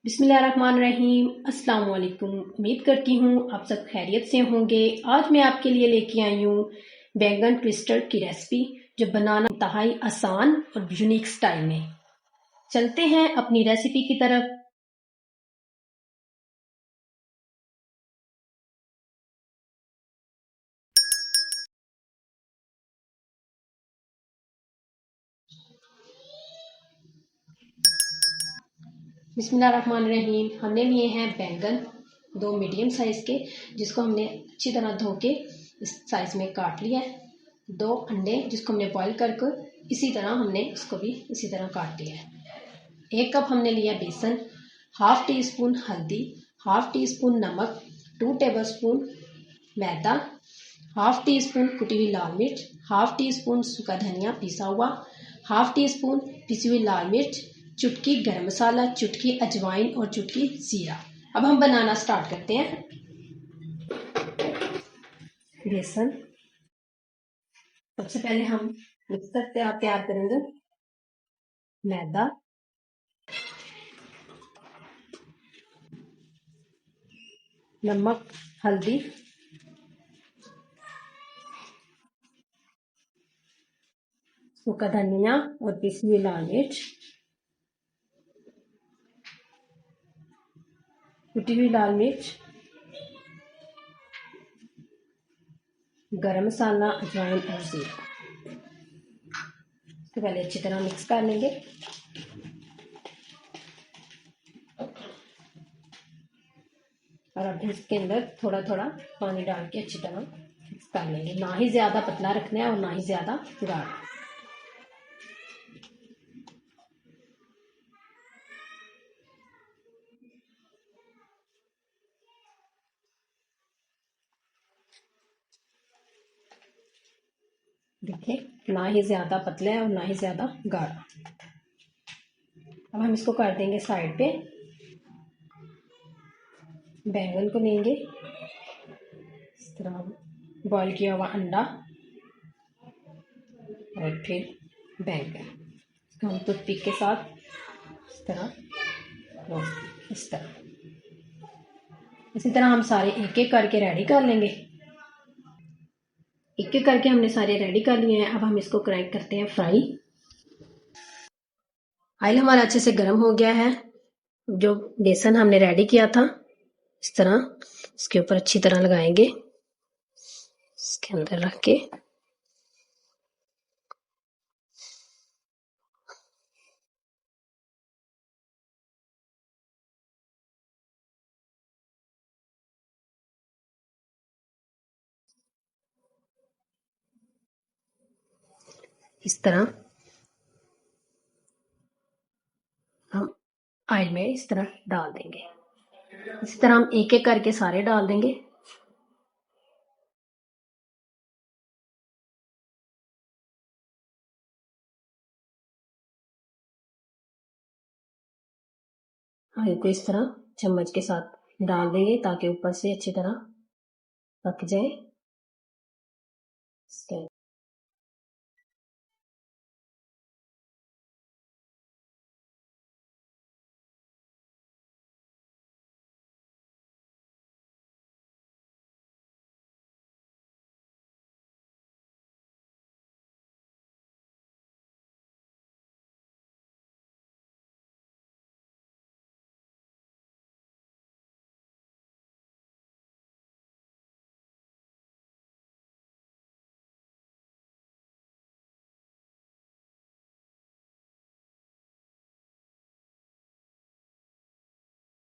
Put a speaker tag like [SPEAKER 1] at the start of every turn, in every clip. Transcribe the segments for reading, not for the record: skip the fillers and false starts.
[SPEAKER 1] बिस्मिल्लाहिर्रहमानिर्रहीम। अस्सलाम वालेकुम। उम्मीद करती हूँ आप सब खैरियत से होंगे। आज मैं आपके लिए लेके आई हूँ बैंगन ट्विस्टर की रेसिपी, जो बनाना इंतहाई आसान और यूनिक स्टाइल में। चलते हैं अपनी रेसिपी की तरफ। बिस्मिल्लाहिर्रहमानिर्रहीम। हमने लिए हैं बैंगन 2 मीडियम साइज के, जिसको हमने अच्छी तरह धो के इस साइज में काट लिया है। 2 अंडे जिसको हमने बॉईल करके इसी तरह हमने इसको भी इसी तरह काट लिया है। 1 कप हमने लिया बेसन, हाफ टी स्पून हल्दी, हाफ टी स्पून नमक, 2 टेबलस्पून मैदा, हाफ टी स्पून कुटी हुई लाल मिर्च, हाफ टी स्पून सूखा धनिया पिसा हुआ, हाफ टी स्पून पिसी हुई लाल मिर्च, चुटकी गरम मसाला, चुटकी अजवाइन और चुटकी जीरा। अब हम बनाना स्टार्ट करते हैं। बेसन सबसे पहले हम मिक्सर तैयार करेंगे। मैदा, नमक, हल्दी, सूखा धनिया और पिसी हुई लाल मिर्च, कुटी हुई लाल मिर्च, गरम मसाला, अजवाइन और जीरा। तो पहले अच्छी तरह मिक्स कर लेंगे। और अब इसके अंदर थोड़ा थोड़ा पानी डाल के अच्छी तरह मिक्स कर लेंगे। ना ही ज्यादा पतला रखना है और ना ही ज्यादा गाढ़ा। देखिए, ना ही ज्यादा पतला है और ना ही ज्यादा गाढ़ा। अब हम इसको कर देंगे साइड पे। बैंगन को लेंगे, इस तरह बॉईल किया हुआ अंडा और फिर बैंगन, इसको हम टूथपिक के साथ इस तरह इसी तरह हम सारे एक एक करके रेडी कर लेंगे। एक एक करके हमने सारे रेडी कर लिए हैं। अब हम इसको क्रैक करते हैं फ्राई। ऑयल हमारा अच्छे से गर्म हो गया है। जो बेसन हमने रेडी किया था, इस तरह इसके ऊपर अच्छी तरह लगाएंगे, इसके अंदर रख के इस तरह हम ऑयल में इस तरह डाल देंगे। इस तरह हम एक एक करके सारे डाल देंगे। ऑयल को इस तरह चम्मच के साथ डाल देंगे ताकि ऊपर से अच्छी तरह पक जाए।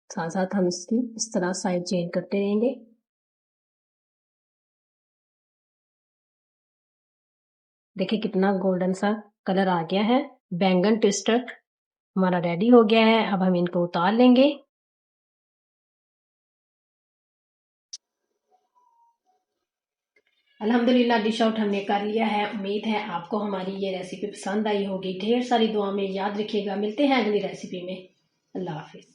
[SPEAKER 1] साथ साथ हम इसकी इस तरह साइड चेंज करते रहेंगे। देखिए कितना गोल्डन सा कलर आ गया है। बैंगन ट्विस्टर हमारा रेडी हो गया है। अब हम इनको उतार लेंगे। अल्हम्दुलिल्लाह डिश आउट हमने कर लिया है। उम्मीद है आपको हमारी ये रेसिपी पसंद आई होगी। ढेर सारी दुआ में याद रखिएगा। मिलते हैं अगली रेसिपी में। अल्लाह हाफिज।